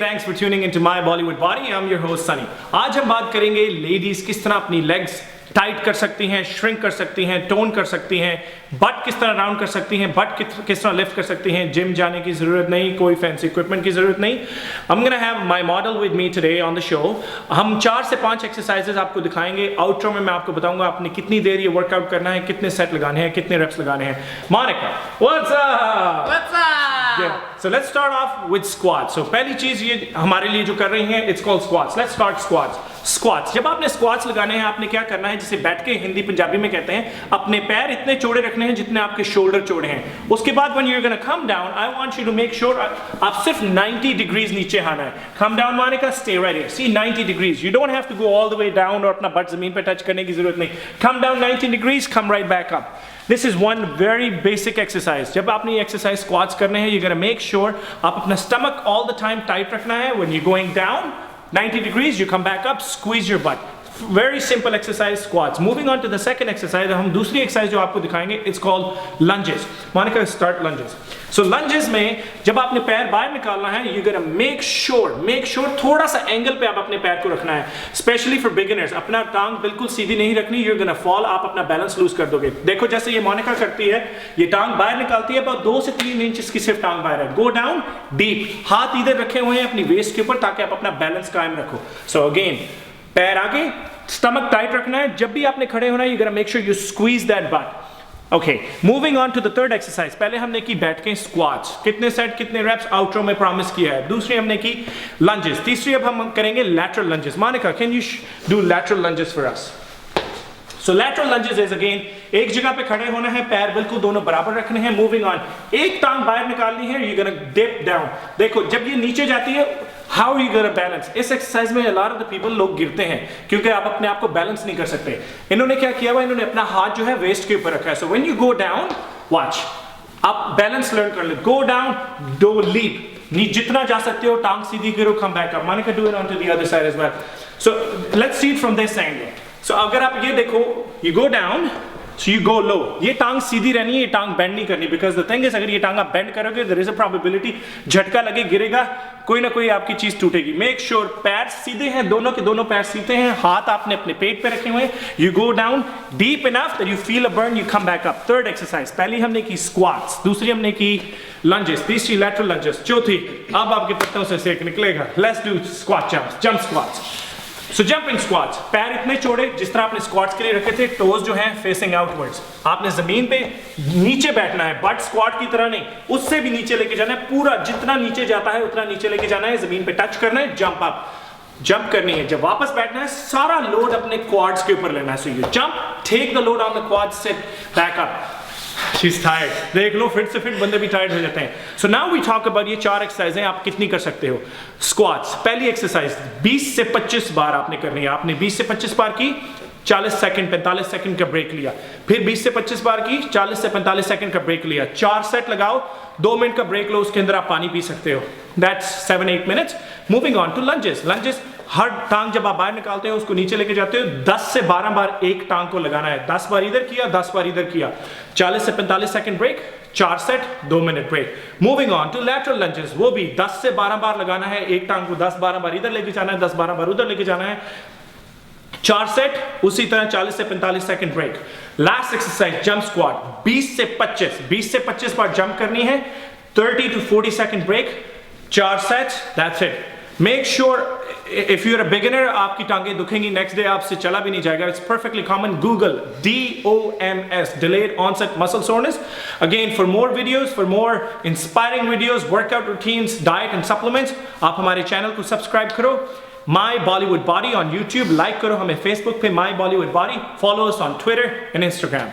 thanks for tuning into my Bollywood Body. I'm your host Sunny. आज हम बात करेंगे लेडीज किस तरह अपनी लेग्स टाइट कर सकती हैं, श्रिंक कर सकती हैं, टोन कर सकती हैं, बट किस तरह राउंड कर सकती हैं, बट किस तरह लिफ्ट कर सकती हैं. जिम जाने की ज़रूरत नहीं, कोई फैंसी इक्विपमेंट की ज़रूरत नहीं. I'm gonna have my model with me today on the show. हम 4 से 5 एक्सरसाइजेज आपको दिखाएंगे. आउटरो में मैं आपको बताऊंगा आपने कितनी देर ये वर्कआउट करना है, कितने सेट लगाने हैं, कितने रेप्स लगाने हैं. Monica, what's up? What's up? Yeah. So let's start off with squats. So पहली चीज ये हमारे लिए जो कर रही हैं, it's called squats. Let's start squats. Squats. जब आपने squats लगाने हैं, आपने क्या करना है, जिसे बैठ के हिंदी पंजाबी में कहते हैं, अपने पैर इतने चौड़े रखने हैं जितने आपके शोल्डर चौड़े हैं. उसके बाद when you're gonna come down, I want you to make sure आप सिर्फ 90 degrees नीचे आना है. Come down, Monica, stay right here. See 90 degrees. You don't have to go all the way down और अपना बट जमीन पे टच करने की जरूरत नहीं. Come down 90 degrees, come right back up. This is one very basic exercise. जब आपने ये exercise squats करने हैं, you're gonna make sure आप अपना stomach all the time tight रखना है. When you're going down 90 degrees, you come back up, squeeze your butt. Very simple exercise, squats. Moving on to the second exercise, हम दूसरी exercise जो आपको दिखाएंगे, it's called lunges. Monica, start lunges. So lunges में जब आपने पैर बाहर निकालना है, you're gonna make sure थोड़ा सा एंगल पे आप अपने पैर को रखना है. Especially for beginners, अपना टांग बिल्कुल सीधी नहीं रखनी. You're gonna fall, आप अपना बैलेंस लूज कर दोगे. देखो जैसे ये मोनिका करती है, ये टांग बाहर निकालती है, about 2 से 3 इंच की सिर्फ टांग बाहर है. Go down deep, हाथ इधर रखे हुए हैं अपनी वेस्ट के ऊपर ताकि आप अपना बैलेंस कायम रखो. So again, पैर आगे, स्टमक टाइट रखना है. जब भी आपने खड़े होना है, you're gonna make sure you squeeze that butt. Okay, moving on to the third exercise. पहले हमने की बैठ के squats. कितने सेट, कितने reps आउटरो में प्रॉमिस किया है. दूसरी हमने की lunges. तीसरी अब हम करेंगे lateral lunges. Monica, can you do lateral lunges for us? So lateral lunges is again एक जगह पे खड़े होना है, पैर बिल्कुल दोनों बराबर रखने हैं. Moving on, एक टांग बाहर निकालनी है. You're gonna dip down. देखो जब ये नीचे जाती है, how are you gonna balance? इस एक्सरसाइज में a lot of the people लोग गिरते हैं क्योंकि आप अपने आप को बैलेंस नहीं कर सकते. इन्होंने क्या किया हुआ, इन्होंने अपना हाथ जो है वेस्ट के ऊपर रखा है. So when you go down, watch, आप बैलेंस लर्न कर ले. Go down, don't leap. जितना जा सकते हो टांग सीधी करो, come back up. Monica, do it onto the other side as well. So let's see it from this angle. So अगर आप ये देखो, you go down, so you go low. ये टांग सीधी रहनी है, ये टांग बेंड नहीं करनी. Because the thing is, अगर ये टांग आप बेंड करोगे, there is a probability झटका लगे, गिरेगा, कोई ना कोई आपकी चीज टूटेगी. Make sure पैर सीधे हैं, दोनों के दोनों पैर सीधे हैं, हाथ आपने अपने पेट पे रखे हुए हैं. You go down deep enough that you feel a burn, you come back up. Third exercise. पहली हमने की squats, दूसरी हमने की lunges, तीसरी lateral lunges, चौथी अब आपके पत्तों से सेक निकलेगा. Let's do squat jumps, jump squats. So jumping squats, पैर इतने चौड़े जिस तरह आपने स्क्वाट्स के लिए रखे थे, टोज जो हैं फेसिंग आउटवर्ड्स. आपने जमीन पे नीचे बैठना है, बट स्क्वाट की तरह नहीं, उससे भी नीचे लेके जाना है. पूरा जितना नीचे जाता है उतना नीचे लेके जाना है. जमीन पे टच करना है, जंप अप, जंप करनी है. जब वापस बैठना है, सारा लोड अपने क्वाड्स के ऊपर लेना है. So you jump, take the load on the quads, sit back up. She's tired. देख लो, फिट से फिट बंदे भी टायर्ड हो जाते हैं. So now we talk about ये 4 एक्सरसाइजें आप कितनी कर सकते हो. Squats, पहली एक्सरसाइज 20 से 25 बार आपने करनी है. आपने 20 से 25 बार की, 40 सेकंड 45 सेकंड का ब्रेक लिया. फिर 20 से 25 बार की, 40 से 45 सेकंड का ब्रेक लिया. 4 सेट लगाओ, 2 मिनट का ब्रेक लो, उसके अंदर आप पानी पी सकते हो. That's 7-8 minutes. Moving on to lunges. Lunges, हर टांग जब आप बाहर निकालते हो उसको नीचे लेके जाते हो. 10 से 12 बार एक टांग को लगाना है. 10 बार इधर किया, 10 बार इधर किया. 40 से 45 second break, 4 set, 2 minute break. Moving on to lateral lunges. वो भी 10 से 12 बार लगाना है. एक टांग को 10-12 बार इधर लेके जाना है, 10-12 बार उधर लेके जाना है. 4 सेट, उसी तरह 40 से 45 second break. Last exercise jump squat, 20 से 25 बार जंप करनी है. 30 to 40 second break, 4 set, that's it. Make sure if you're a beginner, आपकी टांगें दुखेंगी, नेक्स्ट डे आपसे चला भी नहीं जाएगा. It's perfectly common. Google DOMS, delayed onset muscle soreness. Again, for more videos, for more inspiring videos, workout routines, diet and supplements, आप हमारे channel को सब्सक्राइब करो. My Bollywood Body on YouTube, like करो हमें Facebook पे My Bollywood Body, follow us on Twitter and Instagram.